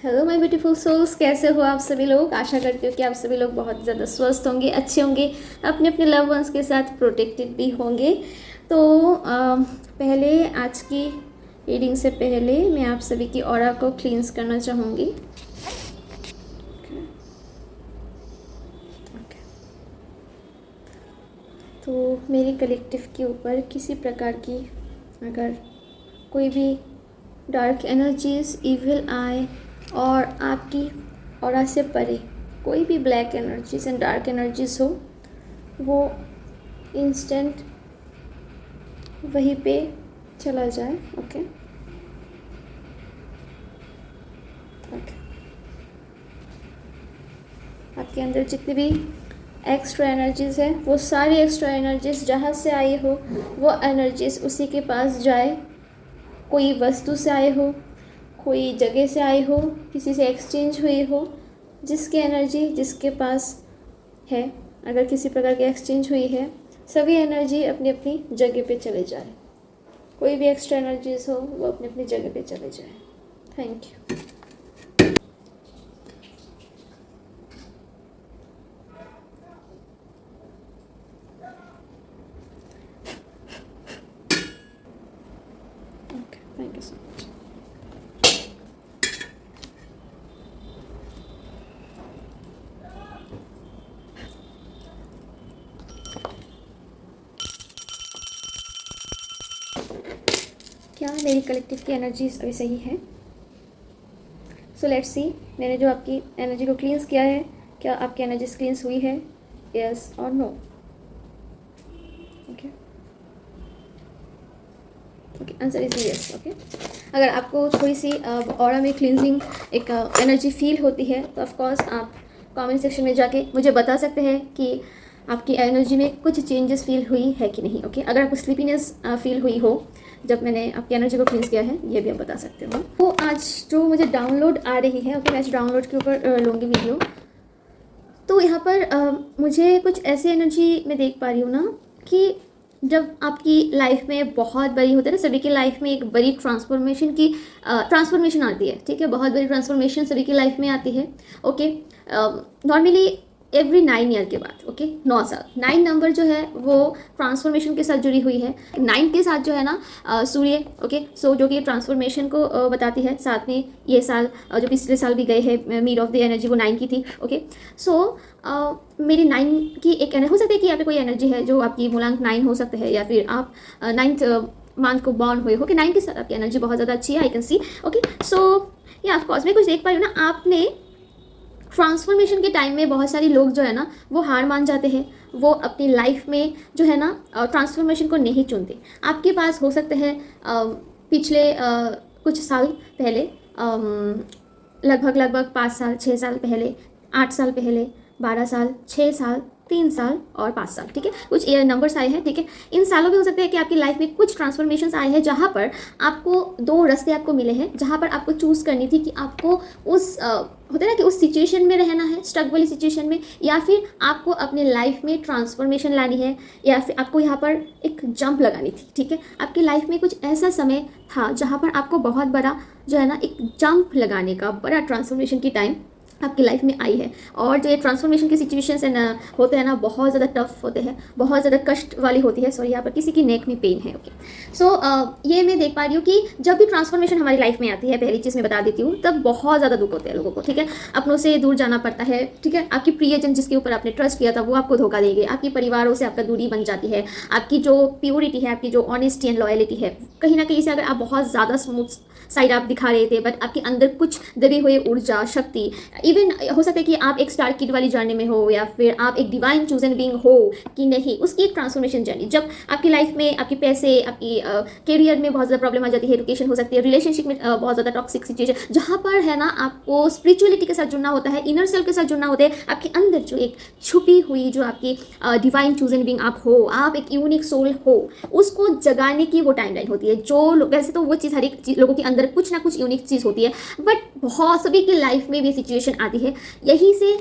Hello my beautiful souls, कैसे हो आप सभी लोग। आशा करती हूँ कि आप सभी लोग बहुत ज़्यादा स्वस्थ होंगे, अच्छे होंगे, अपने अपने लव वंस के साथ प्रोटेक्टेड भी होंगे। तो पहले आज की रीडिंग से पहले मैं आप सभी की ऑरा को क्लींस करना चाहूँगी। तो मेरे कलेक्टिव के ऊपर किसी प्रकार की अगर कोई भी डार्क एनर्जीज, इविल आई और आपकी ऑरा से परे कोई भी black energies and dark energies हो, वो इंस्टेंट वहीं पे चला जाए। ओके ओके, आपके अंदर जितनी भी एक्स्ट्रा एनर्जीज़ है, वो सारी एक्स्ट्रा एनर्जीज़ जहाँ से आई हो वो एनर्जीज़ उसी के पास जाए। कोई वस्तु से आए हो, कोई जगह से आए हो, किसी से एक्सचेंज हुई हो, जिसकी एनर्जी जिसके पास है, अगर किसी प्रकार की एक्सचेंज हुई है, सभी एनर्जी अपनी अपनी जगह पे चले जाए। कोई भी एक्स्ट्रा एनर्जीज हो वो अपनी अपनी जगह पे चले जाए। Thank you. Okay, thank you so much. क्या मेरी कलेक्टिव की एनर्जीज अभी सही है? सो लेट्स सी, मैंने जो आपकी एनर्जी को क्लींस किया है, क्या आपकी एनर्जीज क्लींस हुई है? यस और no? Okay okay, answer is yes. Okay, अगर आपको थोड़ी सी ऑरा में क्लींजिंग एक एनर्जी फील होती है तो ऑफ कोर्स आप कमेंट सेक्शन में जाके मुझे बता सकते हैं कि आपकी एनर्जी में कुछ चेंजेस फील हुई है कि नहीं। ओके, अगर आपको स्लीपीनेस फील हुई हो जब मैंने आपकी एनर्जी को क्लींस किया है, ये भी आप बता सकते हो। तो आज जो मुझे डाउनलोड आ रही है, ओके, मैं इस डाउनलोड के ऊपर लूँगी वीडियो। तो यहाँ पर मुझे कुछ ऐसी एनर्जी मैं देख पा रही हूँ ना कि जब आपकी लाइफ में बहुत बड़ी होती है ना, सभी की लाइफ में एक बड़ी ट्रांसफॉर्मेशन आती है। ठीक है, बहुत बड़ी ट्रांसफॉर्मेशन सभी की लाइफ में आती है। ओके, नॉर्मली एवरी 9 ईयर के बाद, ओके, 9 साल, 9 नंबर जो है वो ट्रांसफॉर्मेशन के साथ जुड़ी हुई है। 9 के साथ जो है ना सूर्य, ओके, सो जो कि ट्रांसफॉर्मेशन को बताती है। साथ में ये साल जो पिछले साल भी गए हैं, मीड ऑफ द एनर्जी वो 9 की थी। ओके, सो मेरी 9 की एक एनर्जी हो सकती है कि यहाँ पे कोई एनर्जी है जो आपकी मूलांक 9 हो सकते हैं, या फिर आप 9th मंथ को बॉर्न हुए हो कि 9 के साथ आपकी एनर्जी बहुत ज़्यादा अच्छी है, आई कैन सी। ओके, सो या ऑफकोर्स मैं कुछ देख पा रही हूँ ना, आपने ट्रांसफॉर्मेशन के टाइम में बहुत सारे लोग जो है ना वो हार मान जाते हैं। वो अपनी लाइफ में जो है ना ट्रांसफॉर्मेशन को नहीं चुनते। आपके पास हो सकते हैं पिछले कुछ साल पहले, लगभग 5 साल, 6 साल पहले, 8 साल पहले, 12 साल, 6 साल, 3 साल और 5 साल। ठीक है, कुछ ईयर नंबर्स आए हैं। ठीक है, इन सालों में हो सकता है कि आपकी लाइफ में कुछ ट्रांसफॉर्मेशंस आए हैं जहाँ पर आपको 2 रास्ते आपको मिले हैं, जहाँ पर आपको चूज़ करनी थी कि आपको उस होता है ना कि उस सिचुएशन में रहना है, स्टक वाली सिचुएशन में, या फिर आपको अपने लाइफ में ट्रांसफॉर्मेशन लानी है, या फिर आपको यहाँ पर एक जंप लगानी थी। ठीक है, आपकी लाइफ में कुछ ऐसा समय था जहाँ पर आपको बहुत बड़ा जो है ना एक जंप लगाने का, बड़ा ट्रांसफॉर्मेशन की टाइम आपकी लाइफ में आई है। और जो ये ट्रांसफॉर्मेशन की सिचुएशंस है ना होते हैं ना, बहुत ज़्यादा टफ होते हैं, बहुत ज़्यादा कष्ट वाली होती है। सॉरी, यहाँ पर किसी की नेक में पेन है। ओके, सो ये मैं देख पा रही हूँ कि जब भी ट्रांसफॉर्मेशन हमारी लाइफ में आती है, पहली चीज़ मैं बता देती हूँ, तब बहुत ज़्यादा दुख होते हैं लोगों को। ठीक है, अपनों से दूर जाना पड़ता है। ठीक है, आपकी प्रियजन जिसके ऊपर आपने ट्रस्ट किया था वो आपको धोखा देंगे, आपकी परिवारों से आपका दूरी बन जाती है, आपकी जो प्योरिटी है, आपकी जो ऑनेस्टी एंड लॉयलिटी है, कहीं ना कहीं से अगर आप बहुत ज़्यादा स्मूथ साइड आप दिखा रहे थे, बट आपके अंदर कुछ दबी हुई ऊर्जा, शक्ति, इवन हो सकता है कि आप एक स्टार किड वाली जर्नी में हो, या फिर आप एक डिवाइन चूजन बीइंग हो कि नहीं, उसकी एक ट्रांसफॉर्मेशन जर्नी। जब आपकी लाइफ में आपके पैसे, आपकी करियर में बहुत ज़्यादा प्रॉब्लम आ जाती है, एजुकेशन हो सकती है, रिलेशनशिप में बहुत ज़्यादा टॉक्सिक सिचुएशन, जहाँ पर है ना आपको स्पिरिचुअलिटी के साथ जुड़ना होता है, इनर सेल्फ के साथ जुड़ना होता है, आपके अंदर जो एक छुपी हुई जो आपकी डिवाइन चूजन बीइंग आप हो, आप एक यूनिक सोल हो, उसको जगाने की वो टाइमलाइन होती है। जो वैसे तो वो चीज़ हर एक लोगों के अंदर कुछ ना कुछ यूनिक चीज़ होती है, बट बहुत सभी की लाइफ में भी सिचुएशन आती है। यहीं से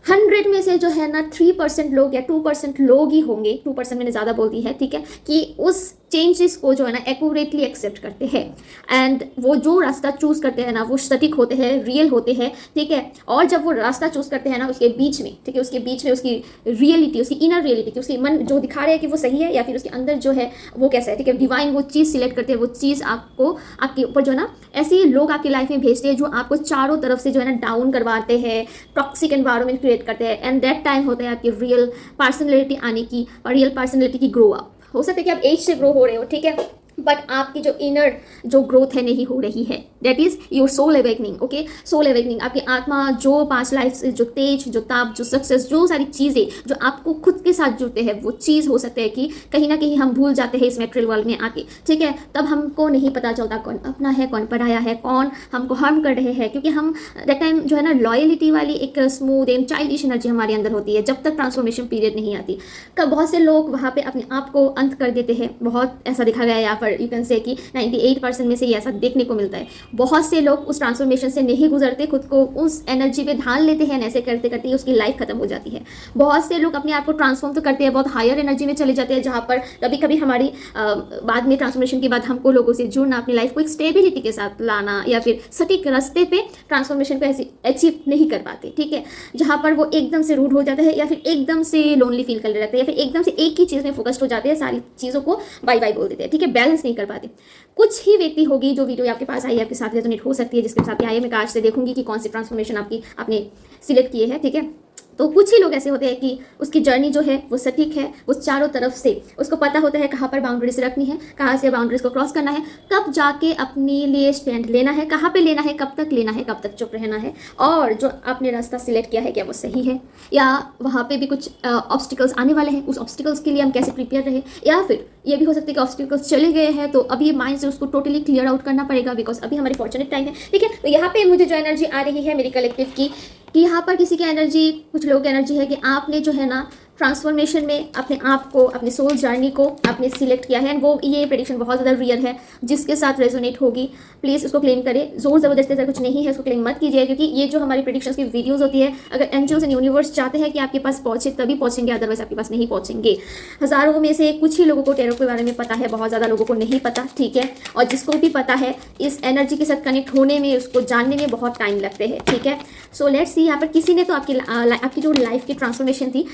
100 में से जो है ना 3% लोग या 2% लोग ही होंगे, 2% मैंने ज़्यादा बोल दी है, ठीक है, कि उस चेंजेस को जो है ना एक्यूरेटली एक्सेप्ट करते हैं, एंड वो जो रास्ता चूज़ करते हैं ना वो सटीक होते हैं, रियल होते हैं, ठीक है। और जब वो रास्ता चूज़ करते हैं ना उसके बीच में, ठीक है, उसके बीच में उसकी रियलिटी, उसकी इनर रियलिटी, उसकी मन जो दिखा रहे हैं कि वो सही है या फिर उसके अंदर जो है वो कैसा है, ठीक है, डिवाइन वो चीज़ सिलेक्ट करते हैं, वो चीज़ आपको आपके ऊपर जो है ना ऐसे लोग आपकी लाइफ में भेजते हैं जो आपको चारों तरफ से जो है ना डाउन करवाते हैं, टॉक्सिक एनवायरनमेंट क्रिएट करते हैं, एंड दैट टाइम होता है आपकी रियल पर्सनैलिटी आने की और रियल पर्सनैलिटी की ग्रो अप। हो सकता है कि आप एज से ग्रो हो रहे हो, ठीक है, बट आपकी जो इनर जो ग्रोथ है नहीं हो रही है, that is your soul awakening. Okay, soul awakening, आपकी आत्मा जो पास्ट लाइफ से जो तेज, जो ताप, जो सक्सेस, जो सारी चीज़ें जो आपको खुद के साथ जुड़ते हैं, वो चीज़ हो सकता है कि कहीं ना कहीं हम भूल जाते हैं इस मेटेरियल वर्ल्ड में आके, ठीक है। तब हमको नहीं पता चलता कौन अपना है, कौन पराया है, कौन हमको हार्म कर रहे हैं, क्योंकि हम दैट टाइम जो है ना लॉयलिटी वाली एक स्मूथ एंड चाइल्डिश एनर्जी हमारे अंदर होती है जब तक ट्रांसफॉर्मेशन पीरियड नहीं आती। कब बहुत से लोग वहाँ पे अपने आप को अंत कर देते हैं, बहुत ऐसा दिखा गया है यहाँ पर, यू कैन से कि 98% में से ये ऐसा देखने को मिलता है। बहुत से लोग उस ट्रांसफॉर्मेशन से नहीं गुजरते, खुद को उस एनर्जी पे ढाल लेते हैं, ऐसे करते करते उसकी लाइफ खत्म हो जाती है। बहुत से लोग अपने आप को ट्रांसफॉर्म तो करते हैं, बहुत हायर एनर्जी में चले जाते हैं, जहाँ पर कभी कभी हमारी बाद में ट्रांसफॉर्मेशन के बाद हमको लोगों से जुड़ना, अपनी लाइफ को एक स्टेबिलिटी के साथ लाना या फिर सटीक रास्ते पे ट्रांसफॉर्मेशन को ऐसे अचीव नहीं कर पाते, ठीक है, जहाँ पर वो एकदम से रूड हो जाता है या फिर एकदम से लोनली फील करने लगते हैं या फिर एकदम से एक ही चीज़ में फोकस्ड हो जाते हैं, सारी चीज़ों को बाय बाय बोल देते हैं, ठीक है, बैलेंस नहीं कर पाते। कुछ ही व्यक्ति होगी जो वीडियो आपके पास आई है, आपके साथ रेजोनेट हो सकती है, जिसके साथ आई है, मैं काश से देखूंगी कि कौन सी ट्रांसफॉर्मेशन आपने सिलेक्ट किए हैं, ठीक है। तो कुछ ही लोग ऐसे होते हैं कि उसकी जर्नी जो है वो सटीक है, वो चारों तरफ से उसको पता होता है कहाँ पर बाउंड्रीज रखनी है, कहाँ से बाउंड्रीज को क्रॉस करना है, कब जाके अपने लिए स्टैंड लेना है, कहाँ पे लेना है, कब तक लेना है, कब तक चुप रहना है, और जो आपने रास्ता सिलेक्ट किया है क्या वो सही है, या वहाँ पे भी कुछ ऑब्स्टिकल्स आने वाले हैं, उस ऑब्स्टिकल्स के लिए हम कैसे प्रिपेयर रहे, या फिर ये भी हो सकता है कि ऑब्स्टिकल्स चले गए हैं तो अभी माइंड से उसको टोटली क्लियर आउट करना पड़ेगा, बिकॉज अभी हमारी फॉर्चुनेट टाइम है, ठीक है। तो यहाँ पे मुझे जो एनर्जी आ रही है मेरी कलेक्टिव की, कि यहाँ पर किसी की एनर्जी, कुछ लोगों की एनर्जी है कि आपने जो है ना ट्रांसफॉर्मेशन में अपने आप को, अपने सोल जर्नी को आपने सिलेक्ट किया है, एंड वो ये प्रेडिक्शन बहुत ज़्यादा रियल है, जिसके साथ रेजोनेट होगी प्लीज़ उसको क्लेम करें। जोर ज़बरदस्ती ऐसा कुछ नहीं है, उसको क्लेम मत कीजिए, क्योंकि ये जो हमारी प्रेडिक्शंस की वीडियोज़ होती है, अगर एंजल्स एंड यूनिवर्स चाहते हैं कि आपके पास पहुँचे तभी पहुँचेंगे, अदरवाइज आपके पास नहीं पहुँचेंगे। हज़ारों में से कुछ ही लोगों को टैरो के बारे में पता है, बहुत ज़्यादा लोगों को नहीं पता, ठीक है, और जिसको भी पता है इस एनर्जी के साथ कनेक्ट होने में, उसको जानने में बहुत टाइम लगते हैं, ठीक है। सो लेट्स सी, यहाँ पर किसी ने तो आपकी जो लाइफ की ट्रांसफॉर्मेशन थी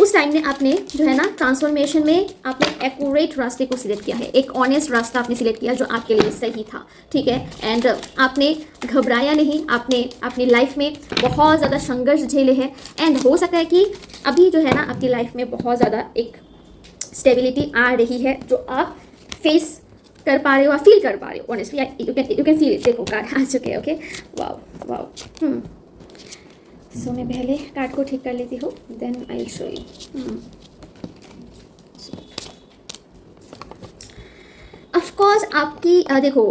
उस टाइम में आपने जो है ना ट्रांसफॉर्मेशन में आपने एक्यूरेट रास्ते को सिलेक्ट किया है, एक ऑनेस्ट रास्ता आपने सिलेक्ट किया जो आपके लिए सही था, ठीक है, एंड आपने घबराया नहीं, आपने अपनी लाइफ में बहुत ज़्यादा संघर्ष झेले हैं, एंड हो सकता है कि अभी जो है ना आपकी लाइफ में बहुत ज़्यादा एक स्टेबिलिटी आ रही है जो आप फेस कर पा रहे हो, फील कर पा रहे हो, honestly you can feel it. देखो कार्ड आ चुके हैं, ओके, वाओ वाओ। सो मैं पहले कार्ड को ठीक कर लेती हूँ, then I will show you. Of course आपकी देखो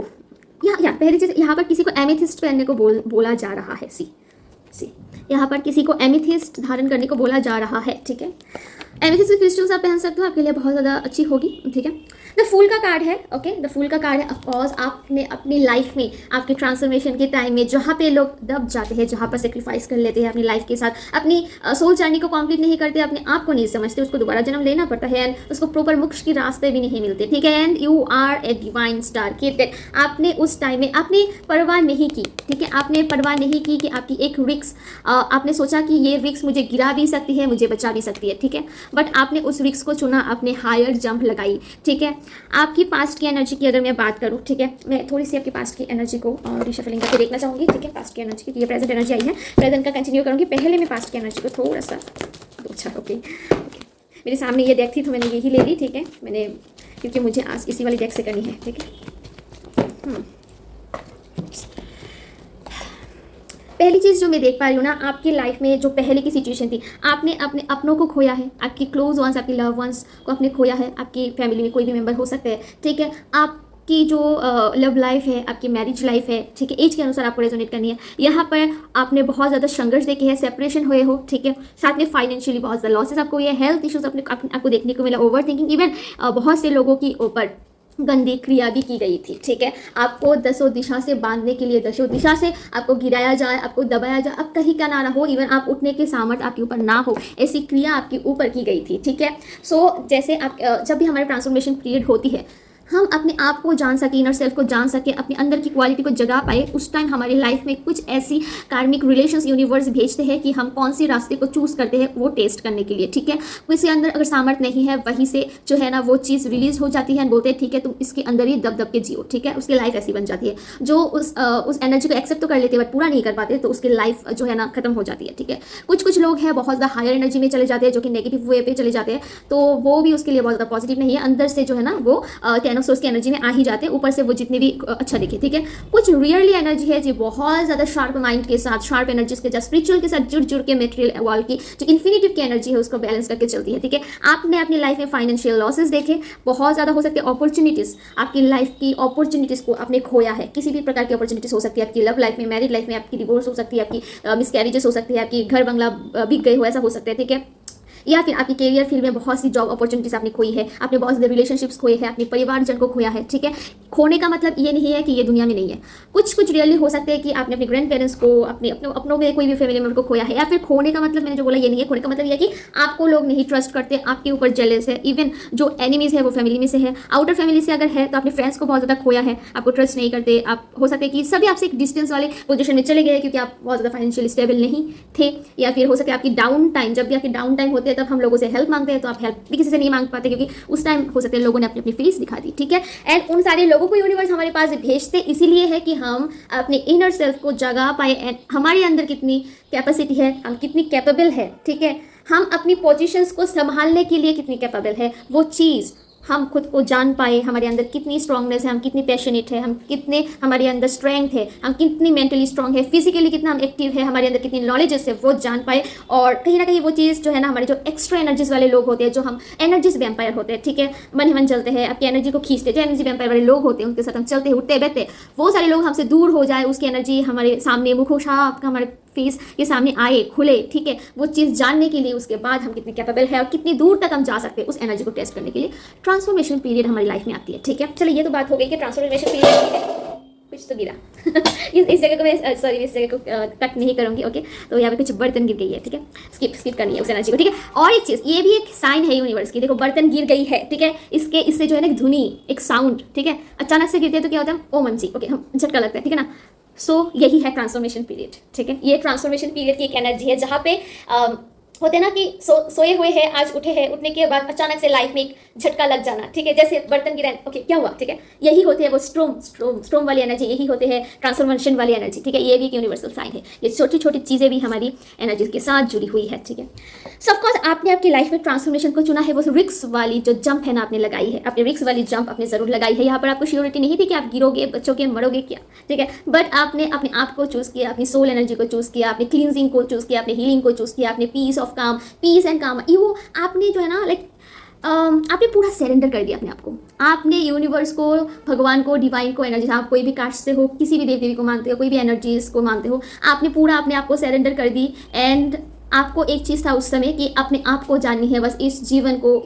यहाँ पहली चीज़, यहाँ पर किसी को एमेथिस्ट पहनने को बोला जा रहा है, सी यहाँ पर किसी को एमेथिस्ट धारण करने को बोला जा रहा है, ठीक है। एमेथिस्ट की क्रिस्टल्स आप पहन सकते हो, आपके लिए बहुत ज़्यादा अच्छी होगी, ठीक है। द फूल का कार्ड है, ओके, द फूल का कार्ड है। ऑफकोर्स आपने अपनी लाइफ में, आपके ट्रांसफॉर्मेशन के टाइम में जहाँ पे लोग दब जाते हैं, जहाँ पर सेक्रीफाइस कर लेते हैं अपनी लाइफ के साथ, अपनी सोल जर्नी को कंप्लीट नहीं करते, अपने आप को नहीं समझते, उसको दोबारा जन्म लेना पड़ता है, एंड उसको प्रॉपर मोक्ष के रास्ते भी नहीं मिलते, ठीक है। And you are a divine star kid, आपने उस टाइम में आपने परवाह नहीं की, ठीक है, आपने परवाह नहीं की कि आपकी एक रिक्स, आपने सोचा कि ये रिक्स मुझे गिरा भी सकती है, मुझे बचा भी सकती है, ठीक है, बट आपने उस रिक्स को चुना, आपने हायर जंप लगाई, ठीक है। आपकी पास्ट की एनर्जी की अगर मैं बात करूँ, ठीक है, मैं थोड़ी सी आपकी पास्ट की एनर्जी को रिशफलिंग करके देखना चाहूँगी, ठीक है, पास्ट की एनर्जी की, ये प्रेजेंट एनर्जी आई है, प्रेजेंट का कंटिन्यू करूँगी, पहले मैं पास्ट की एनर्जी को थोड़ा सा, अच्छा, ओके, मेरे सामने ये डेक थी तो मैंने यही ले ली, ठीक है, मैंने, क्योंकि मुझे आज इसी वाली डेक से करनी है, ठीक है। पहली चीज़ जो मैं देख पा रही हूँ ना, आपकी लाइफ में जो पहले की सिचुएशन थी, आपने अपने अपनों को खोया है, आपके क्लोज वंस, आपके लव वंस को आपने खोया है, आपकी फैमिली में कोई भी मेंबर हो सकते हैं, ठीक है। आपकी जो लव लाइफ है, आपकी मैरिज लाइफ है, ठीक है, एज के अनुसार आपको रेजोनेट करनी है, यहाँ पर आपने बहुत ज़्यादा संघर्ष देखे हैं, सेपरेशन हुए हो, ठीक है, साथ में फाइनेंशियली बहुत ज़्यादा लॉसेस आपको हुए, हेल्थ इश्यूज आपको देखने को मिला, ओवर थिंकिंग, इवन बहुत से लोगों की ऊपर गंदी क्रिया भी की गई थी, ठीक है। आपको दसों दिशा से बांधने के लिए, दसों दिशा से आपको गिराया जाए, आपको दबाया जाए, अब कहीं का ना हो, इवन आप उठने के सामर्थ्य आपके ऊपर ना हो, ऐसी क्रिया आपके ऊपर की गई थी, ठीक है। सो जैसे आप जब भी हमारे ट्रांसफॉर्मेशन पीरियड होती है, हम अपने आप को जान सके, इनर सेल्फ को जान सके, अपने अंदर की क्वालिटी को जगा पाए, उस टाइम हमारी लाइफ में कुछ ऐसी कार्मिक रिलेशंस यूनिवर्स भेजते हैं कि हम कौन सी रास्ते को चूज़ करते हैं वो टेस्ट करने के लिए, ठीक है। किसी अंदर अगर सामर्थ्य नहीं है, वहीं से जो है ना वो चीज़ रिलीज हो जाती है, बोलते हैं ठीक है तुम इसके अंदर ही दब दब के जियो, ठीक है। उसकी लाइफ ऐसी बन जाती है, जो उस एनर्जी को एक्सेप्ट तो कर लेते हैं बट पूरा नहीं कर पाते, तो उसकी लाइफ जो है ना खत्म हो जाती है, ठीक है। कुछ लोग हैं बहुत ज़्यादा हायर एनर्जी में चले जाते हैं, जो कि नेगेटिव वे पे चले जाते हैं, तो वो भी उसके लिए बहुत ज़्यादा पॉजिटिव नहीं है। अंदर से जो है ना वो टेन ऑफ सोर्स की एनर्जी में ही जाते हैं, ऊपर से वो जितने भी अच्छा दिखे, ठीक है। कुछ रियरली एनर्जी है जो बहुत ज्यादा शार्प माइंड के साथ, शार्प एनर्जीज के साथ, स्पिरिचुअल के साथ जुड़ के मेटेरियल वर्ल्ड की जो इन्फिनिटिव की एनर्जी है उसको बैलेंस करके चलती है, ठीक है। आपने अपनी लाइफ में फाइनेंशियल लॉसेस देखे, बहुत ज्यादा हो सकते हैं अपॉर्चुनिटीज, आपकी लाइफ की अपॉर्चुनिटीज को आपने खोया है। किसी भी प्रकार की अपॉर्चुनिटीज हो सकती है, आपकी लव लाइफ में, मैरिड लाइफ में, आपकी डिवोर्स हो सकती है, आपकी मिसकैरेजेस हो सकती है, आपकी घर बंगला बिक गए हो, ऐसा हो सकता है, ठीक है। या फिर आपकी कैरियर फील्ड में बहुत सी जॉब अपॉर्चुनिटीज आपने खोई है, आपने बहुत सारे रिलेशनशिप्स खोए हैं, अपने परिवारजन को खोया है, ठीक है। खोने का मतलब ये नहीं है कि ये दुनिया में नहीं है। कुछ रियली हो सकते हैं कि आपने अपने ग्रैंड पेरेंट्स को, अपनों में कोई भी फैमिली मेम्बर को खोया है। या फिर खोने का मतलब मैंने जो बोला ये नहीं है, खोने का मतलब ये है कि आपको लोग नहीं ट्रस्ट करते, आपके ऊपर जेलस है, इवन जो एनिमीज है वो फैमिली में से है, आउटर फैमिली से अगर है तो अपने फ्रेंड्स को बहुत ज़्यादा खोया है, आपको ट्रस्ट नहीं करते। आप हो सकते हैं कि सभी आपसे एक डिस्टेंस वाले पोजीशन में चले गए क्योंकि आप बहुत ज़्यादा फाइनेंशियल स्टेबल नहीं थे। या फिर हो सकता है आपकी डाउन टाइम, जब भी आपकी डाउन टाइम होते हैं तब हम लोगों से हेल्प मांगते हैं, तो आप हेल्प भी किसी से नहीं मांग पाते क्योंकि उस टाइम हो सकते हैं लोगों ने अपनी फेस दिखा दी, ठीक है। एंड उन सारे लोगों को यूनिवर्स हमारे पास भेजते इसीलिए है कि हम अपने इनर सेल्फ को जगा पाए, एंड हमारे अंदर कितनी कैपेसिटी है, हम कितनी कैपेबल है, ठीक है। हम अपनी पोजीशंस को संभालने के लिए कितनी कैपेबल है, वो चीज़ हम खुद को जान पाए, हमारे अंदर कितनी स्ट्रांगनेस है, हम कितनी पैशनेट है, हम कितने हमारे अंदर स्ट्रेंथ है, हम कितनी मेंटली स्ट्रांग है, फिजिकली कितना हम एक्टिव है, हमारे अंदर कितनी नॉलेजेस है, वो जान पाए। और कहीं ना कहीं वो चीज़ जो है ना, हमारे जो एक्स्ट्रा एनर्जीज वाले लोग होते हैं, जो हम एनर्जीज वैम्पायर होते हैं, ठीक है, मन ही मन चलते हैं, आपकी एनर्जी को खींचते, जो एनर्जी वैम्पायर वाले लोग होते हैं उनके साथ हम चलते उठते बैठते, वो सारे लोग हमसे दूर हो जाए, उसकी एनर्जी हमारे सामने मुखोशा हमारे फेस के सामने आए, खुले, ठीक है। वो चीज़ जानने के लिए उसके बाद हम कितने कैपेबल है और कितनी दूर तक हम जा सकते हैं, उस एनर्जी को टेस्ट करने के लिए ट्रांसफॉर्मेशन पीरियड हमारी लाइफ में आती है, ठीक है। चलिए ये तो बात हो गई कि ट्रांसफॉर्मेशन पीरियड कुछ तो गिरा इस जगह को मैं सॉरी इस जगह को कट नहीं करूँगी, ओके। तो यहाँ पे कुछ बर्तन गिर गई है, ठीक है, स्किप करनी है उस एनर्जी को, ठीक है। और एक चीज़, ये भी एक साइन है यूनिवर्स की, देखो बर्तन गिर गई है, ठीक है, इससे जो है ना एक धुनी, एक साउंड, ठीक है, अचानक से गिरते हैं तो क्या होता है, ओ मंची, ओके, हम झटका लगता है, ठीक है ना। सो यही है ट्रांसफॉर्मेशन पीरियड, ठीक है। ये ट्रांसफॉर्मेशन पीरियड की एक एनर्जी है जहाँ पे होते ना कि सोए हुए हैं, आज उठे हैं, उठने के बाद अचानक से लाइफ में एक झटका लग जाना, ठीक है, जैसे बर्तन गिरा, ओके क्या हुआ, ठीक है। यही होते हैं वो स्ट्रोम वाली एनर्जी, यही होते हैं ट्रांसफॉर्मेशन वाली एनर्जी, ठीक है। ये भी एक यूनिवर्सल साइन है, ये छोटी छोटी चीज़ें भी हमारी एनर्जी के साथ जुड़ी हुई है, ठीक है। सो ऑफकोर्स आपने आपकी लाइफ में ट्रांसफॉर्मेशन को चुना है, वो रिक्स वाली जो जंप है ना आपने लगाई है, आपने रिक्स वाली जंप आपने जरूर लगाई है। यहाँ पर आपको श्योरिटी नहीं थी कि आप गिरोगे, बचोगे, मरोगे क्या, ठीक है, बट आपने अपने आप को चूज़ किया, अपनी सोल एनर्जी को चूज़ किया, आपने क्लींजिंग को चूज़ किया, आपने हीलिंग को चूज़ किया, आपने पीस ऑफ काम, पीस एंड काम, यू आपने जो है ना लाइक आपने पूरा सरेंडर कर दिया अपने आप को, आपने यूनिवर्स को, भगवान को, डिवाइन को, एनर्जी, आप कोई भी कास्ट से हो, किसी भी देव देवी को मानते हो, कोई भी एनर्जीज को मानते हो, आपने पूरा अपने आप को सरेंडर कर दी। एंड आपको एक चीज़ था उस समय कि अपने आप को जाननी है, बस इस जीवन को,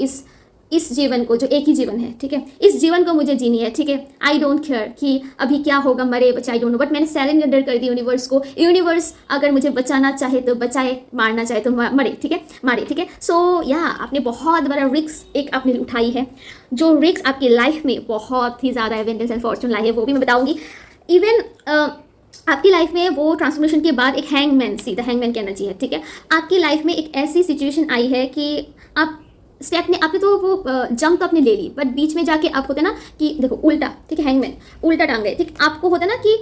इस जीवन को जो एक ही जीवन है, ठीक है, इस जीवन को मुझे जीनी है, ठीक है। आई डोंट केयर कि अभी क्या होगा, मरे बच्चे, आई डोंट नो, बट मैंने सरेंडर कर दी यूनिवर्स को। यूनिवर्स अगर मुझे बचाना चाहे तो बचाए, मारना चाहे तो मरे, ठीक है, मारे, ठीक है। सो या आपने बहुत बड़ा रिस्क एक आपने उठाई है, जो रिस्क आपकी लाइफ में बहुत ही ज़्यादा एवेंडेंस एंड फॉर्चून लाई है, वो भी मैं बताऊँगी। इवन आपकी लाइफ में वो ट्रांसफॉर्मेशन के बाद एक हैंगमैन, सीधा हैंगमैन की एनर्जी है, ठीक है। आपकी लाइफ में एक ऐसी सिचुएशन आई है कि आप स्टेप ने आपने तो वो जंप तो आपने ले ली, बट बीच में जाके आप होते ना कि देखो उल्टा, ठीक है, हैंगमैन उल्टा टांग गए, ठीक, आपको होता ना कि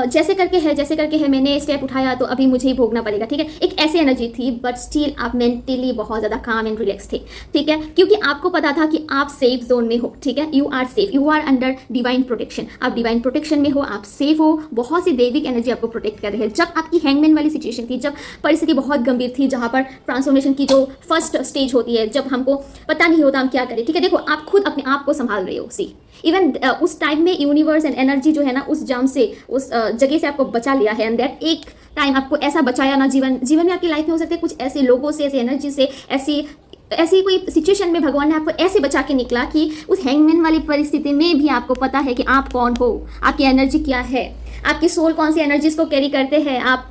जैसे करके है मैंने स्टेप उठाया तो अभी मुझे ही भोगना पड़ेगा, ठीक है, एक ऐसी एनर्जी थी। बट स्टिल आप मेंटली बहुत ज़्यादा काम एंड रिलैक्स थे, ठीक है, क्योंकि आपको पता था कि आप सेफ जोन में हो, ठीक है, you are safe, you are under divine protection, आप डिवाइन प्रोटेक्शन में हो, आप सेफ हो, बहुत सी दैविक एनर्जी आपको प्रोटेक्ट कर रही है। जब आपकी हैंगमैन वाली सिचुएशन थी, जब परिस्थिति बहुत गंभीर थी, जहाँ पर ट्रांसफॉर्मेशन की जो फर्स्ट स्टेज होती है, जब हमको पता नहीं होता हम क्या करें, ठीक है, देखो आप खुद अपने आप को संभाल रहे हो, सी इवन उस टाइम में यूनिवर्स एंड एनर्जी जो है ना उस जंप से, उस जगह से आपको बचा लिया है। एंड दैट एक टाइम आपको ऐसा बचाया ना, जीवन में आपकी लाइफ में हो सकते हैं कुछ ऐसे लोगों से, ऐसी एनर्जी से, ऐसी ऐसी कोई सिचुएशन में भगवान ने आपको ऐसे बचा के निकला कि उस हैंगमैन वाली परिस्थिति में भी आपको पता है कि आप कौन हो, आपकी एनर्जी क्या है, आपकी सोल कौन सी एनर्जी इसको कैरी करते हैं, आप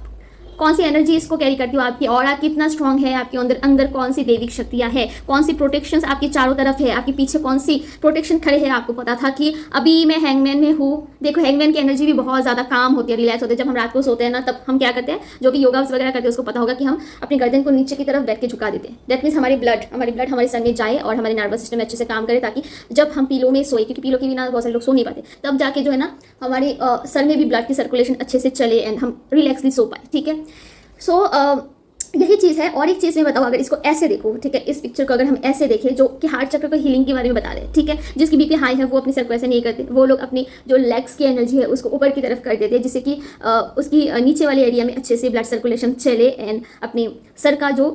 कौन सी एनर्जी इसको कैरी करती हो, आपकी ऑरा कितना स्ट्रांग है, आपके अंदर अंदर कौन सी दैविक शक्तियाँ है, कौन सी प्रोटेक्शंस आपके चारों तरफ है, आपके पीछे कौन सी प्रोटेक्शन खड़े हैं। आपको पता था कि अभी मैं हैंगमैन में हूँ। देखो हैंगमैन की एनर्जी भी बहुत ज़्यादा काम होती है, रिलैक्स होते हैं। जब हम रात को सोते हैं ना, तब हम क्या करते हैं, जो भी योगा वगैरह करते हैं उसको पता होगा कि हम अपनी गर्दन को नीचे की तरफ बैठ के झुका देते हैं। दैट मीन्स हमारी ब्लड हमारे सर में जाए और हमारे नर्वस सिस्टम में अच्छे से काम करे, ताकि जब हम पीलो में सोए, क्योंकि पीलो के बिना बहुत सारे लोग सो नहीं पाते, तब जाके जो है ना हमारे सर में भी ब्लड की सर्कुलेशन अच्छे से चले एंड हम रिलैक्सली सो पाए। ठीक है, सो यही चीज़ है। और एक चीज़ मैं बताऊँ, अगर इसको ऐसे देखो, ठीक है, इस पिक्चर को अगर हम ऐसे देखें, जो कि हार्ट चक्र को हीलिंग के बारे में बता रहे हैं, ठीक है, जिसकी बीपी हाई है वो अपनी सर को ऐसे नहीं करते, वो लोग अपनी जो लेग्स की एनर्जी है उसको ऊपर की तरफ कर देते हैं, जिससे कि उसकी नीचे वाले एरिया में अच्छे से ब्लड सर्कुलेशन चले एंड अपनी सर का जो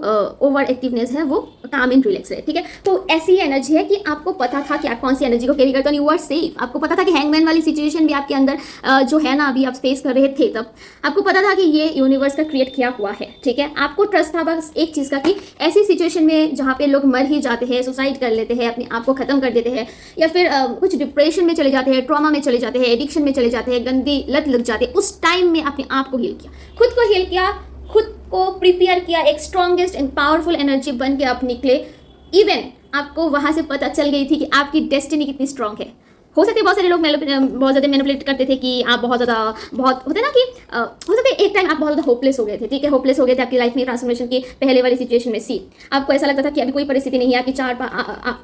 ओवर एक्टिवनेस है वो काम एंड रिलैक्स रहे। ठीक है, तो ऐसी एनर्जी है कि आपको पता था कि आप कौन सी एनर्जी को कैरी करते हो, यू आर सेफ। आपको पता था कि हैंगमैन वाली सिचुएशन भी आपके अंदर जो है ना, अभी आप फेस कर रहे थे, तब आपको पता था कि ये यूनिवर्स का क्रिएट किया हुआ है। ठीक है, आपको ट्रस्ट था बस एक चीज़ का कि ऐसी सिचुएशन में जहाँ पे लोग मर ही जाते हैं, सुसाइड कर लेते हैं, अपने आप को ख़त्म कर देते हैं, या फिर कुछ डिप्रेशन में चले जाते हैं, ट्रॉमा में चले जाते हैं, एडिक्शन में चले जाते हैं, गंदी लत लग जाती है, उस टाइम में अपने आप को हील किया, खुद को हील किया, खुद को प्रिपेयर किया, एक स्ट्रॉन्गेस्ट एंड पावरफुल एनर्जी बन के आप निकले। इवन आपको वहाँ से पता चल गई थी कि आपकी डेस्टिनी कितनी स्ट्रांग है। हो सकता है बहुत सारे लोग बहुत ज़्यादा मैनिपुलेट करते थे कि आप बहुत होता है ना कि हो सकता है एक टाइम आप बहुत ज़्यादा होपलेस हो गए थे। ठीक है, होपलेस हो गए थे आपकी लाइफ में ट्रांसफॉर्मेशन की पहले वाली सिचुएशन में। आपको ऐसा लगता था कि अभी कोई परिस्थिति नहीं है, आपकी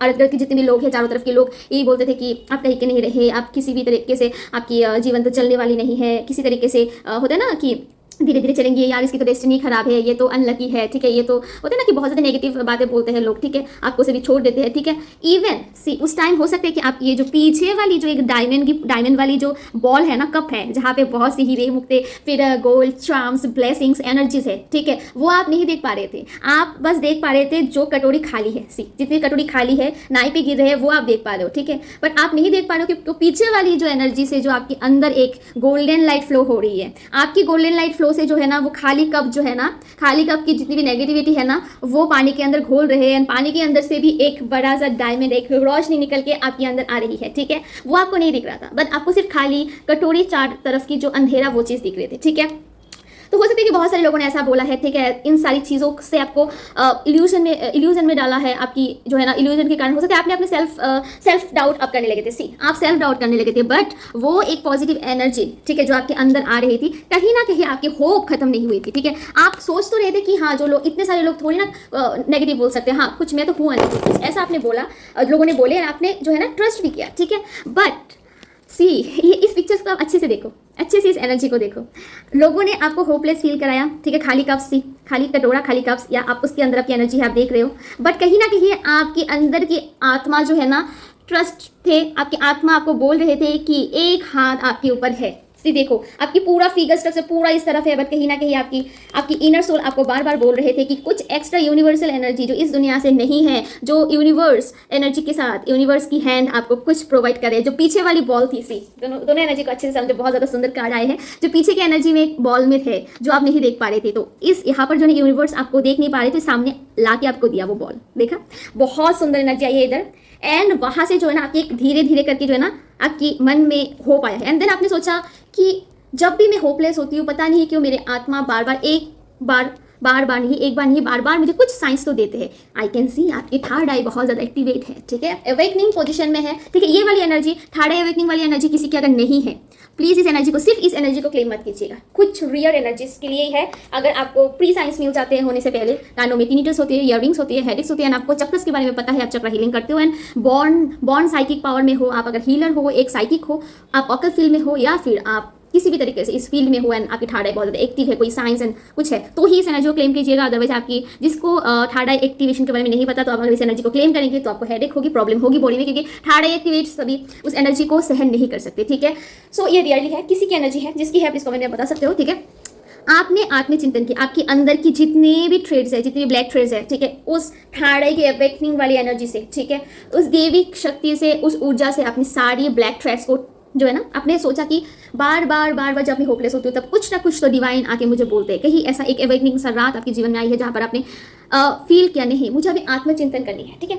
अर्ध के जितने भी लोग हैं, चारों तरफ के लोग यही बोलते थे कि आप कहीं के नहीं रहे, आप किसी भी तरीके से आपकी जीवन तो चलने वाली नहीं है, किसी तरीके से होता है ना कि धीरे धीरे चलेंगे, यार इसकी तो डेस्टिनी खराब है, ये तो अनलकी है। ठीक है, ये तो होता है ना कि बहुत ज़्यादा नेगेटिव बातें बोलते हैं लोग। ठीक है, आपको से भी छोड़ देते हैं। ठीक है, इवन उस टाइम हो सकता है कि आप ये जो पीछे वाली जो एक डायमंड वाली जो बॉल है ना, कप है, जहाँ पे बहुत सी हीरे मुक्ते, फिर गोल्ड, चार्म्स, ब्लेसिंग्स, एनर्जीज है, ठीक है, वो आप नहीं देख पा रहे थे। आप बस देख पा रहे थे जो कटोरी खाली है। जितनी कटोरी खाली है, नाई पे गिर रहे हैं, वो आप देख पा रहे हो। ठीक है, बट आप नहीं देख पा रहे हो कि पीछे वाली जो एनर्जी से जो आपके अंदर एक गोल्डन लाइट फ्लो हो रही है, आपकी गोल्डन लाइट फ्लो से जो है ना, वो खाली कप जो है ना, खाली कप की जितनी भी नेगेटिविटी है ना, वो पानी के अंदर घोल रहे हैं। पानी के अंदर से भी एक बड़ा सा डायमंड, एक रोशनी निकल के आपके अंदर आ रही है। ठीक है, वो आपको नहीं दिख रहा था, बट आपको सिर्फ खाली कटोरी चार तरफ की जो अंधेरा, वो चीज़ दिख रही थी। ठीक है, तो हो सकता है कि बहुत सारे लोगों ने ऐसा बोला है। ठीक है, इन सारी चीज़ों से आपको इल्यूजन में डाला है। आपकी जो है ना, इल्यूजन के कारण हो सकता है आपने अपने सेल्फ डाउट आप करने लगे थे। आप सेल्फ डाउट करने लगे थे, बट वो एक पॉजिटिव एनर्जी, ठीक है, जो आपके अंदर आ रही थी, कहीं ना कहीं आपकी होप खत्म नहीं हुई थी। ठीक है, आप सोच तो रहे थे कि हाँ, जो लोग, इतने सारे लोग थोड़ी ना नेगेटिव बोल सकते हैं, हाँ कुछ मैं तो हूँ नेगेटिव, ऐसा आपने बोला, लोगों ने बोले, आपने जो है ना ट्रस्ट भी किया। ठीक है, बट ये इस पिक्चर्स को आप अच्छे से देखो, अच्छे से इस एनर्जी को देखो। लोगों ने आपको होपलेस फील कराया। ठीक है, खाली कप्स थी, खाली कटोरा, खाली कप्स, या आप उसके अंदर आपकी एनर्जी है, आप देख रहे हो, बट कहीं ना कहीं आपके अंदर की आत्मा जो है ना, ट्रस्ट थे, आपकी आत्मा आपको बोल रहे थे कि एक हाथ आपके ऊपर है। देखो, आपकी पूरा फिगर स्ट्रक्चर पूरा इस तरफ है, बट कहीं ना कहीं आपकी इनर सोल आपको बार बार बोल रहे थे कि कुछ एक्स्ट्रा यूनिवर्सल एनर्जी जो इस दुनिया से नहीं है, जो यूनिवर्स एनर्जी के साथ यूनिवर्स की हैंड आपको कुछ प्रोवाइड करे। जो पीछे वाली बॉल थी, दोनों एनर्जी को अच्छे से समझे, बहुत ज़्यादा सुंदर कार्ड आए हैं। जो पीछे की एनर्जी में एक बॉल में थे, जो आप नहीं देख पा रहे थे, तो इस यहाँ पर जो है यूनिवर्स आपको देख नहीं पा रहे थे, सामने ला के आपको दिया वो बॉल। देखा, बहुत सुंदर एनर्जी आई है इधर, एंड वहाँ से जो है ना आपकी एक धीरे धीरे करके जो है ना आपकी मन में होप आया है। एंड देन आपने सोचा कि जब भी मैं होपलेस होती हूँ, पता नहीं क्यों मेरे आत्मा बार बार नहीं, बार बार मुझे कुछ साइंस तो देते हैं। आई कैन सी आपकी थर्ड आई बहुत ज़्यादा एक्टिवेट है। ठीक है, अवेकनिंग पोजीशन में है। ठीक है, ये वाली एनर्जी, थर्ड आई अवेकनिंग वाली एनर्जी किसी की अगर नहीं है, प्लीज़ इस एनर्जी को, सिर्फ इस एनर्जी को क्लेम मत कीजिएगा। कुछ रियल एनर्जीज के लिए है। अगर आपको प्री साइंस मिल जाते हैं होने से पहले, कानों में टिनिटस होती है, इयररिंग्स होती है, हेडेक्स होती है, आपको चक्रस के बारे में पता है, आप चक्र हीलिंग करते हो, एंड बॉर्न साइकिक पावर में हो, आप अगर हीलर हो, एक साइकिक हो, आप ऑकल फील्ड में हो, या फिर आप किसी भी तरीके से इस फील्ड में हो एंड आपकी थर्ड आई बहुत ज़्यादा एक्टिव है, कोई साइंस एंड कुछ है, तो ही इस एनर्जी को क्लेम कीजिएगा। अदरवाइज आपकी जिसको थर्ड आई एक्टिवेशन के बारे में नहीं पता, तो आप अगर इस एनर्जी को क्लेम करेंगे तो आपको हेडेक होगी, प्रॉब्लम होगी बॉडी में, क्योंकि थर्ड आई एक्टिवेट सभी उस एनर्जी को सहन नहीं कर सकते। ठीक है, सो ये रियली है, किसी की एनर्जी है, जिसकी है प्लीज कमेंट में बता सकते हो। ठीक है, आपने आत्मचिंतन की, आपके अंदर की जितने भी ट्रेड्स है, जितनी भी ब्लैक ट्रेड्स है, ठीक है, उस थर्ड आई के अवेकनिंग वाली एनर्जी से, ठीक है, उस देविक शक्ति से, उस ऊर्जा से अपनी सारी ब्लैक थ्रेड्स को जो है ना, आपने सोचा कि बार बार जब मैं होपलेस होती हूँ, तब कुछ ना कुछ तो डिवाइन आके मुझे बोलते हैं। कहीं ऐसा एक अवेकनिंग सा रात आपके जीवन में आई है, जहाँ पर आपने फील किया नहीं, मुझे अभी आत्मचिंतन करनी है, ठीक है।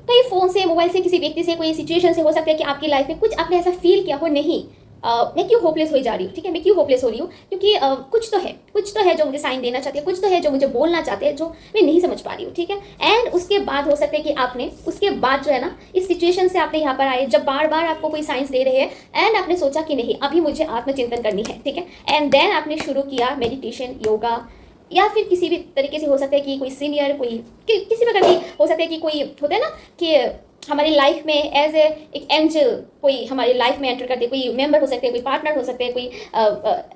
कई फ़ोन से, मोबाइल से, किसी व्यक्ति से, कोई सिचुएशन से हो सकता है कि आपकी लाइफ में कुछ आपने ऐसा फील किया हो, नहीं मैं क्यों होपलेस हो जा रही हूँ, ठीक है, मैं क्यों होपलेस हो रही हूँ, क्योंकि कुछ तो है जो मुझे साइन देना चाहते हैं, कुछ तो है जो मुझे बोलना चाहते हैं, जो मैं नहीं समझ पा रही हूँ, ठीक है। एंड उसके बाद हो सकता है कि आपने उसके बाद जो है ना, इस सिचुएशन से आपने यहाँ पर आए जब बार बार आपको कोई साइंस दे रहे हैं, एंड आपने सोचा कि नहीं अभी मुझे आत्मचिंतन करनी है, ठीक है। एंड देन आपने शुरू किया मेडिटेशन, योगा, या फिर किसी भी तरीके से हो सकता है कि कोई सीनियर, कोई किसी प्रकार की हो सकता है कि कोई होता है ना कि हमारी लाइफ में एज एक एंजल कोई हमारी लाइफ में एंटर करते, कोई मेंबर हो सकते हैं, कोई पार्टनर हो सकते हैं, कोई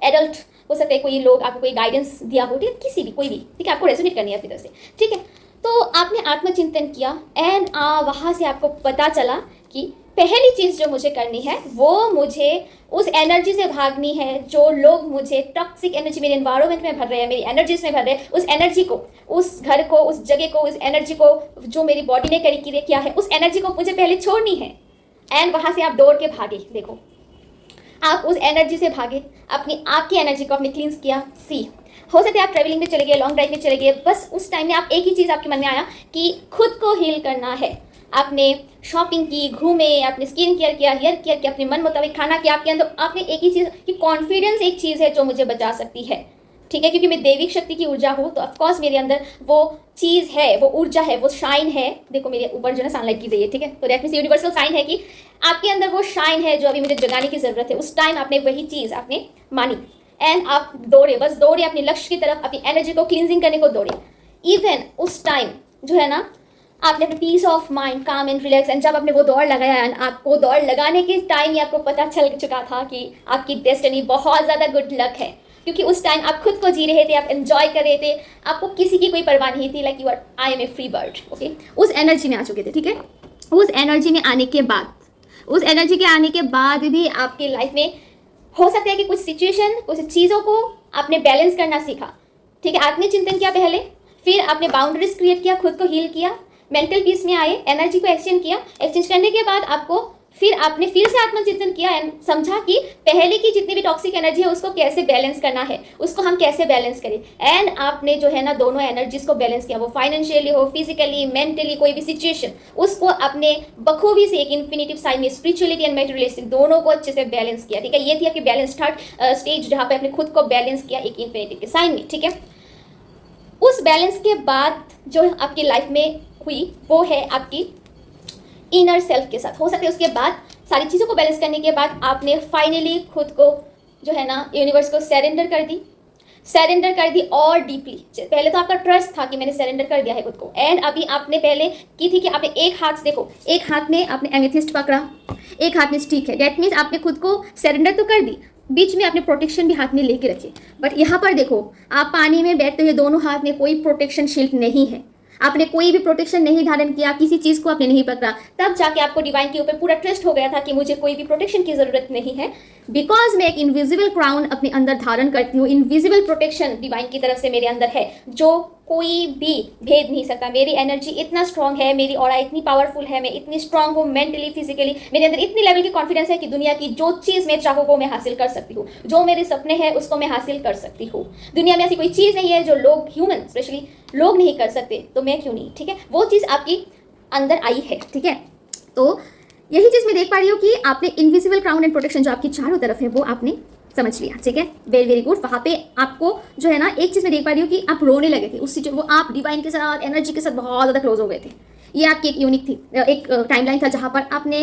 एडल्ट हो सकते हैं, कोई लोग आपको कोई गाइडेंस दिया हो, ठीक है, किसी भी कोई भी, ठीक है, आपको रेजोनेट करनी है अपनी तरफ से, ठीक है। तो आपने आत्मचिंतन किया एंड वहाँ से आपको पता चला कि पहली चीज़ जो मुझे करनी है वो मुझे उस एनर्जी से भागनी है जो लोग मुझे टॉक्सिक एनर्जी मेरे एनवायरनमेंट में भर रहे हैं, मेरी एनर्जीज में भर रहे हैं, उस एनर्जी को, उस घर को, उस जगह को, उस एनर्जी को जो मेरी बॉडी ने कैरी किया है, उस एनर्जी को मुझे पहले छोड़नी है। एंड वहाँ से आप दौड़ के भागे, देखो आप उस एनर्जी से भागे, आपकी एनर्जी को आपने क्लींस किया। सी हो सकता है आप ट्रैवलिंग में चले गए, लॉन्ग ड्राइव में चले गए, बस उस टाइम में आप एक ही चीज़ आपके मन में आया कि खुद को हील करना है। आपने शॉपिंग की, घूमे, आपने स्किन केयर किया, हेयर केयर किया, अपने मन मुताबिक खाना किया, आपके अंदर आपने एक ही चीज़ कि कॉन्फिडेंस एक चीज़ है जो मुझे बचा सकती है, ठीक है, क्योंकि मैं दैविक शक्ति की ऊर्जा हूँ, तो ऑफकोर्स मेरे अंदर वो चीज़ है, वो ऊर्जा है, वो शाइन है। देखो मेरे ऊपर जो है सनलाइट की गई है, ठीक है, तो दैट मींस यूनिवर्सल साइन है कि आपके अंदर वो शाइन है जो अभी मुझे जगाने की ज़रूरत है। उस टाइम आपने वही चीज़ आपने मानी एंड आप दौड़े, बस दौड़े अपने लक्ष्य की तरफ, अपनी एनर्जी को क्लींजिंग करने को दौड़े। इवन उस टाइम जो है ना, आपने अपने पीस ऑफ माइंड, काम एंड रिलैक्स, एंड जब आपने वो दौड़ लगाया एंड आपको दौड़ लगाने के टाइम ही आपको पता चल चुका था कि आपकी डेस्टिनी बहुत ज़्यादा गुड लक है, क्योंकि उस टाइम आप खुद को जी रहे थे, आप एंजॉय कर रहे थे, आपको किसी की कोई परवाह नहीं थी, like you are I am a free bird, okay. उस एनर्जी में आ चुके थे, ठीक है। उस एनर्जी में आने के बाद, उस एनर्जी के आने के बाद भी आपकी लाइफ में हो सकता है कि कुछ सिचुएशन, कुछ चीज़ों को आपने बैलेंस करना सीखा, ठीक है। आपने चिंतन किया पहले, फिर आपने बाउंड्रीज क्रिएट किया, खुद को हील किया, मेंटल पीस में आए, एनर्जी को एक्सचेंज किया। एक्सचेंज करने के बाद आपको फिर आपने फिर से आत्मचिंतन किया एंड समझा कि पहले की जितनी भी टॉक्सिक एनर्जी है उसको कैसे बैलेंस करना है, उसको हम कैसे बैलेंस करें। एंड आपने जो है ना दोनों एनर्जीज को बैलेंस किया, वो फाइनेंशियली हो, फिजिकली, मेंटली, कोई भी सिचुएशन, उसको अपने बखूबी से एक इन्फिनिटिव साइन में स्पिरिचुअलिटी एंड मेटेरियलिस्टिक दोनों को अच्छे से बैलेंस किया, ठीक है। ये थी आपकी बैलेंस थर्ड स्टेज, जहाँ पे आपने खुद को बैलेंस किया एक इन्फिनिटिव के साइन में, ठीक है। उस बैलेंस के बाद जो आपकी लाइफ में हुई वो है आपकी इनर सेल्फ के साथ। हो सकता है उसके बाद सारी चीज़ों को बैलेंस करने के बाद आपने फाइनली खुद को जो है ना यूनिवर्स को सरेंडर कर दी और डीपली। पहले तो आपका ट्रस्ट था कि मैंने सरेंडर कर दिया है खुद को, एंड अभी आपने पहले की थी कि आपने एक हाथ, देखो एक हाथ में आपने एमेथिस्ट पकड़ा, एक हाथ में स्टिक है, दैट मीन्स आपने खुद को सरेंडर तो कर दी, बीच में आपने प्रोटेक्शन भी हाथ में लेके रखी। बट यहाँ पर देखो आप पानी में बैठते हुए दोनों हाथ में कोई प्रोटेक्शन शील्ड नहीं है, आपने कोई भी प्रोटेक्शन नहीं धारण किया, किसी चीज़ को आपने नहीं पकड़ा, तब जाके आपको डिवाइन के ऊपर पूरा ट्रस्ट हो गया था कि मुझे कोई भी प्रोटेक्शन की ज़रूरत नहीं है, बिकॉज मैं एक इनविजिबल क्राउन अपने अंदर धारण करती हूँ, इनविजिबल प्रोटेक्शन डिवाइन की तरफ से मेरे अंदर है जो कोई भी भेद नहीं सकता। मेरी एनर्जी इतना स्ट्रांग है, मेरी ऑरा इतनी पावरफुल है, मैं इतनी स्ट्रांग हूँ मेंटली, फिजिकली, मेरे अंदर इतनी लेवल की कॉन्फिडेंस है कि दुनिया की जो चीज़ मैं चाहूँ वो मैं हासिल कर सकती हूँ, जो मेरे सपने हैं उसको मैं हासिल कर सकती हूँ। दुनिया में ऐसी कोई चीज़ नहीं है जो लोग, ह्यूमन स्पेशली लोग नहीं कर सकते, तो मैं क्यों नहीं, ठीक है। वो चीज़ आपकी अंदर आई है, ठीक है। तो यही चीज़ मैं देख पा रही हूँ कि आपने इनविजिबल क्राउन एंड प्रोटेक्शन जो आपकी चारों तरफ है वो आपने समझ लिया, ठीक है। Very very good. वहाँ पे आपको जो है ना एक चीज़ मैं देख पा रही हूँ कि आप रोने लगे थे उस वो आप डिवाइन के साथ, एनर्जी के साथ बहुत ज़्यादा क्लोज हो गए थे। ये आपकी एक यूनिक थी, एक टाइमलाइन था जहाँ पर आपने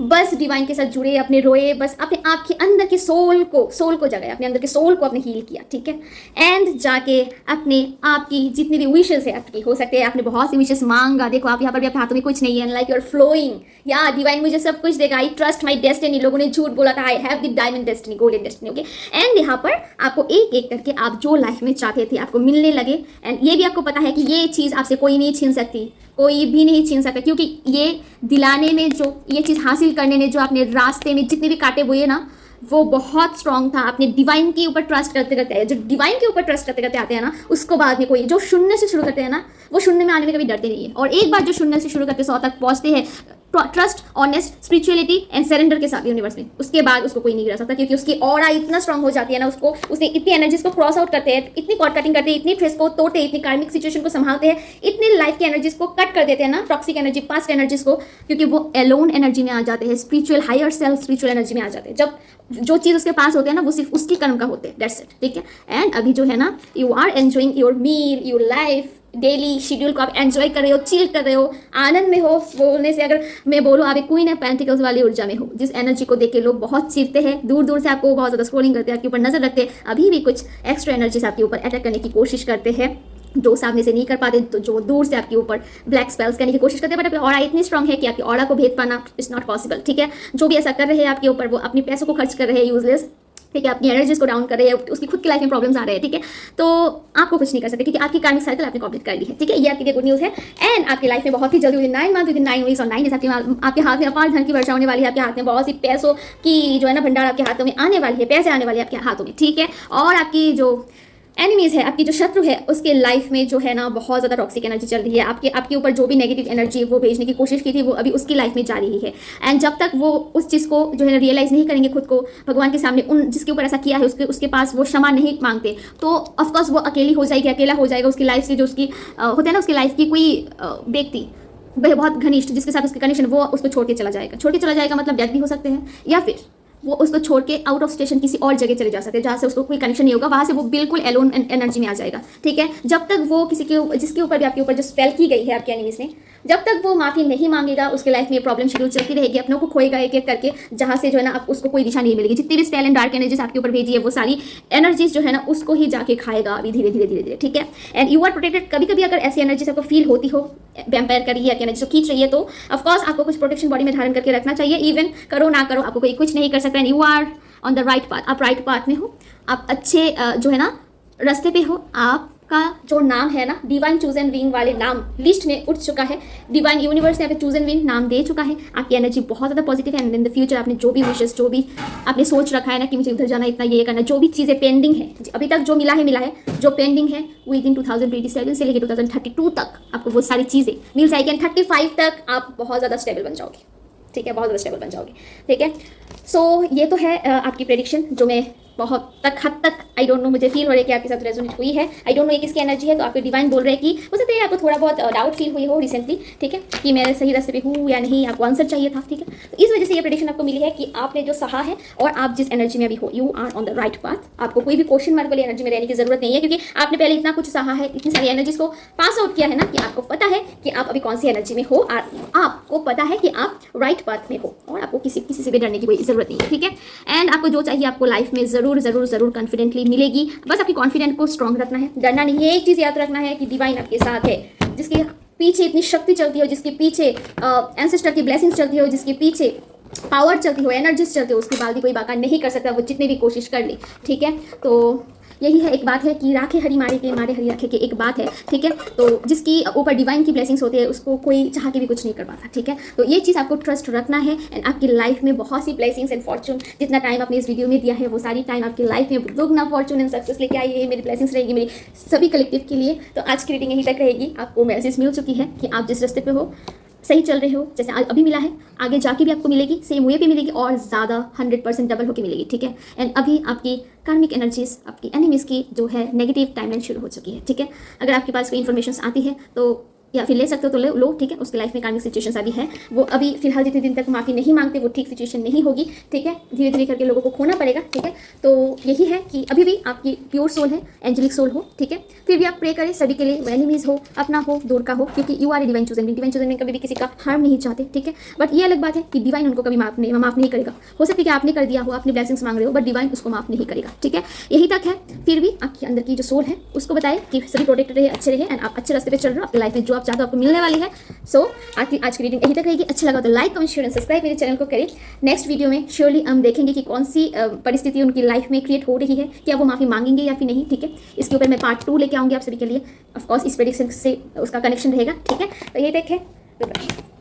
बस डिवाइन के साथ जुड़े, अपने रोए, बस अपने आपके अंदर के सोल को जगाया, अपने अंदर के सोल को आपने हील किया, ठीक है। एंड जाके अपने आपकी जितनी भी विशेस है आपकी, हो सकते हैं आपने बहुत सी विशेस मांगा, देखो आप यहाँ पर भी आपके हाथों में कुछ नहीं है, लाइक यू आर फ्लोइंग, या डिवाइन मुझे सब कुछ देगा, आई ट्रस्ट माई डेस्टिनी, लोगों ने झूठ बोला था, I have the diamond destiny, golden destiny, okay. And यहाँ पर आपको एक एक करके आप जो लाइफ में चाहते थे आपको मिलने लगे, एंड ये भी आपको पता है कि ये चीज़ आपसे कोई नहीं छीन सकती, कोई भी नहीं छीन सकता, क्योंकि ये दिलाने में, जो ये चीज़ हासिल करने में जो आपने रास्ते में जितने भी कांटे बोए ना, वो बहुत स्ट्रांग था। आपने डिवाइन के ऊपर ट्रस्ट करते करते आए, जो डिवाइन के ऊपर ट्रस्ट करते करते आते हैं ना, उसको बाद में कोई, जो शून्य से शुरू करते हैं ना, वो शून्य में आने में कभी डरते नहीं है। और एक बार जो शून्य से शुरू करके 100 तक पहुँचते हैं, trust, honest, spirituality and surrender के साथ यूनिवर्स में, उसके बाद उसको कोई नहीं गिरा सकता, क्योंकि उसकी ऑरा इतना स्ट्रांग हो जाती है ना, उसने इतनी एनर्जीज को क्रॉस आउट करते हैं, इतनी कॉर्ड कटिंग करते हैं, इतनी ट्रेस को तोड़ते हैं, इतनी कार्मिक सिचुएशन को संभालते हैं, इतनी लाइफ की एनर्जीज को कट कर देते हैं ना, टॉक्सिक एनर्जी, पास्ट एनर्जीज को, क्योंकि वो एलोन एनर्जी में आ जाते हैं, spiritual higher self spiritual energy में आ जाते हैं। जब जो चीज़ उसके पास होते हैं ना, वो सिर्फ उसकी कर्म का होते हैं, दैट्स इट, ठीक है। एंड अभी जो है ना, you are enjoying your meal, your life, daily schedule को आप एंजॉय कर रहे हो, चिल कर रहे हो, आनंद में हो। बोलने से अगर मैं बोलूँ, आप एक क्वीन ऑफ पेंटिकल्स वाली ऊर्जा में हो, जिस एनर्जी को देख के लोग बहुत चिढ़ते हैं, दूर दूर से आपको बहुत ज़्यादा स्क्रोलिंग करते हैं, आपके ऊपर नजर रखते हैं, अभी भी कुछ एक्स्ट्रा एनर्जीज आपके ऊपर अटैक करने की कोशिश करते हैं, जो सामने से नहीं कर पाते, तो जो दूर से आपके ऊपर ब्लैक स्पेल्स करने की कोशिश करते हैं, बट आपकी ऑरा इतनी स्ट्रांग है कि आपकी ऑरा को भेद पाना इट्स नॉट पॉसिबल, ठीक है। जो भी ऐसा कर रहे हैं आपके ऊपर, वो अपने पैसों को खर्च कर रहे हैं यूजलेस, ठीक है, अपनी एनर्जीज को डाउन कर रहे हैं, उसकी खुद की लाइफ में प्रॉब्लम्स आ रहे हैं, ठीक है। तो आपको कुछ नहीं कर सकते, क्योंकि आपकी कार्मिक साइकिल आपने कंप्लीट कर ली है, ठीक है। ये आपके लिए गुड न्यूज़ है। एंड आपकी लाइफ में बहुत ही जल्दी 9 मंथ, 9 वीक्स और 9 डेज आपके हाथ में अपार धन की वर्षा होने वाली है, आपके हाथ में बहुत सी पैसों की जो है ना भंडार आपके हाथों में आने वाली है, पैसे आने वाले हैं आपके हाथों में, ठीक है। और आपकी जो एनिमीज है, आपकी जो शत्रु है, उसके लाइफ में जो है ना बहुत ज़्यादा टॉक्सिक एनर्जी चल रही है, आपके ऊपर जो भी नेगेटिव एनर्जी वो भेजने की कोशिश की थी, वो अभी उसकी लाइफ में जा रही है। एंड जब तक वो उस चीज़ को जो है ना रियलाइज़ नहीं करेंगे खुद को भगवान के सामने, उन जिसके ऊपर ऐसा किया है उसके पास वो क्षमा नहीं मांगते, तो ऑफकोर्स वो अकेली हो जाएगी, अकेला हो जाएगा। उसकी लाइफ से जो उसकी होते हैं ना, उसकी लाइफ की कोई व्यक्ति बहुत घनिष्ठ जिसके साथ उसकी कनेक्शन, वो उसको छोड़ के चला जाएगा। छोड़ के चला जाएगा मतलब डेथ भी हो सकते हैं, या फिर वो उसको छोड़ के आउट ऑफ स्टेशन किसी और जगह चले जा सकते हैं, जहाँ से उसको कोई कनेक्शन नहीं होगा, वहाँ से वो बिल्कुल एलोन एनर्जी में आ जाएगा, ठीक है। जब तक वो जिसके ऊपर भी आपके ऊपर जो स्पेल की गई है आपके एनिमीज ने, जब तक वो माफ़ी नहीं मांगेगा, उसके लाइफ में प्रॉब्लम शेड्यूल चलती रहेगी, अपनों को खोएगा एक एक करके, जहाँ से जो है ना उसको कोई दिशा नहीं मिलेगी। जितनी भी स्पेल एंड डार्क एनर्जीज आपके ऊपर भेजी है, वो सारी एनर्जीज जो है ना उसको ही जाके खाएगा अभी धीरे धीरे धीरे धीरे, ठीक है। And you are protected. कभी कभी अगर ऐसी एनर्जी आपको फील होती हो, वैम्पायर करी है एनर्जी को खींच रही है, तो ऑफकोर्स आपको कुछ प्रोटेक्शन बॉडी में धारण करके रखना चाहिए। इवन करो ना करो, आपको कोई कुछ नहीं कर सकता। And you are on the right path, आप राइट पाथ में हो, आप अच्छे जो है ना रास्ते पे हो। आपका जो नाम है ना, डिवाइन चूजन बीइंग वाले नाम लिस्ट में उठ चुका है, डिवाइन यूनिवर्स ने आपको चूजन बीइंग नाम दे चुका है। आपकी एनर्जी बहुत ज़्यादा पॉजिटिव है। एंड इन द फ्यूचर आपने जो भी विशेष, जो भी आपने सोच रखा है ना कि मुझे उधर जाना, इतना ये करना, जो भी चीज़ें पेंडिंग है, अभी तक जो मिला है, जो पेंडिंग है, विद इन 2027 से लेकर 2032 तक आपको वो सारी चीज़ें मिल जाएगी। एंड 35 तक आप बहुत ज़्यादा स्टेबल बन जाओगे, ठीक है, बहुत ज़्यादा स्टेबल बन जाओगे, ठीक है। सो ये तो है आपकी प्रेडिक्शन, जो मैं बहुत हद तक आई डोंट नो, मुझे फील हो रहा है कि आपके साथ रेजोनेट हुई है। आई डोंट नो ये किसकी एनर्जी है, तो आपके डिवाइन बोल रहे हैं कि हो सकता है आपको थोड़ा बहुत डाउट फील हुई हो रिसेंटली, ठीक है, कि मैं सही रास्ते पे हूँ या नहीं, आपको आंसर चाहिए था, ठीक है। तो इस वजह से ये प्रेडिक्शन आपको मिली है कि आपने जो सहा है और आप जिस एनर्जी में अभी हो, you are on the right path. आपको कोई भी क्वेश्चन मार्क वाली एनर्जी में रहने की जरूरत नहीं है, क्योंकि आपने पहले इतना कुछ सहा है, इतनी सारी एनर्जीज को पास आउट किया है ना, कि आपको पता है कि आप अभी कौन सी एनर्जी में हो, और आपको पता है कि आप राइट पाथ में हो, और आपको किसी से भी डरने की कोई जरूरत नहीं है, ठीक है। एंड आपको जो चाहिए आपको लाइफ में जरूर जरूर जरूर कॉन्फिडेंटली मिलेगी। बस आपकी कॉन्फिडेंट को स्ट्रॉन्ग रखना है, डरना नहीं है। एक चीज़ याद रखना है कि डिवाइन आपके साथ है, जिसके पीछे इतनी शक्ति चलती हो, जिसके पीछे एंसेस्टर की ब्लेसिंग्स चलती हो, जिसके पीछे पावर चलती हो, एनर्जीज चलती हो, उसके बाद भी कोई बाका नहीं कर सकता, वो जितने भी कोशिश कर ले, ठीक है। तो यही है, एक बात है कि राखे हरी मारे के मारे हरी रखे के, एक बात है, ठीक है। तो जिसकी ऊपर डिवाइन की ब्लेसिंग्स होती है, उसको कोई चाह के भी कुछ नहीं कर पाता, ठीक है। तो ये चीज़ आपको ट्रस्ट रखना है। एंड आपकी लाइफ में बहुत सी ब्लेसिंग्स एंड फॉर्चून, जितना टाइम आपने इस वीडियो में दिया है, वो सारी टाइम आपकी लाइफ में दुगना फॉर्चून एंड सक्सेस लेके आई है। मेरी ब्लेसिंग्स रहेगी मेरी सभी कलेक्टिव के लिए। तो आज की रीडिंग यहीं तक रहेगी। आपको मैसेज मिल चुकी है कि आप जिस रास्ते पे हो, सही चल रहे हो, जैसे आज अभी मिला है, आगे जाके भी आपको मिलेगी, सेम वे पे मिलेगी, और ज़्यादा 100% डबल होके मिलेगी, ठीक है। एंड अभी आपकी कार्मिक एनर्जीज, आपकी एनिमीज़ की जो है नेगेटिव टाइमलाइन शुरू हो चुकी है, ठीक है। अगर आपके पास कोई इन्फॉर्मेशन आती है तो या फिर ले सकते हो तो लो, ठीक है। उसकी लाइफ में कार्मिक सिचुएशन अभी है, वो अभी फिलहाल जितने दिन तक माफ़ी नहीं मांगते वो ठीक सिचुएशन नहीं होगी, ठीक है। धीरे धीरे करके लोगों को खोना पड़ेगा, ठीक है। तो यही है कि अभी भी आपकी प्योर सोल है, एंजेलिक सोल हो, ठीक है। फिर भी आप प्रे करें सभी के लिए, एनिमीज हो, अपना हो, दूर का हो, क्योंकि you are a divine chosen. Divine chosen में कभी भी किसी का हार्म नहीं चाहते, ठीक है। बट ये अलग बात है कि डिवाइन उनको कभी माफ़ नहीं करेगा। हो सकता है कि आपने कर दिया हो, आपने ब्लेसिंग्स मांग रहे हो, बट डिवाइन उसको माफ़ नहीं करेगा, ठीक है। यही तक है। फिर भी आपके अंदर की जो सोल है उसको बताए कि सभी प्रोटेक्टेड रहे, अच्छे रहे, एंड आप अच्छे रास्ते पे चल रहे हो, आपकी लाइफ में जो आप चाहते हो आपको मिलने वाली है। सो आज की रीडिंग यहीं तक रहेगी। अच्छा लगा तो like, comment, share and subscribe मेरे चैनल को करें। नेक्स्ट वीडियो में श्योरली हम देखेंगे कि कौन सी परिस्थिति उनकी लाइफ में क्रिएट हो रही है, क्या वो माफ़ी मांगेंगे या फिर नहीं, ठीक है। इसके ऊपर मैं पार्ट 2 लेके आऊँगी आप सभी के लिए। ऑफकोर्स इस प्रेडिक्शन से उसका कनेक्शन रहेगा, ठीक है। तो ये देखें, गुड बाय।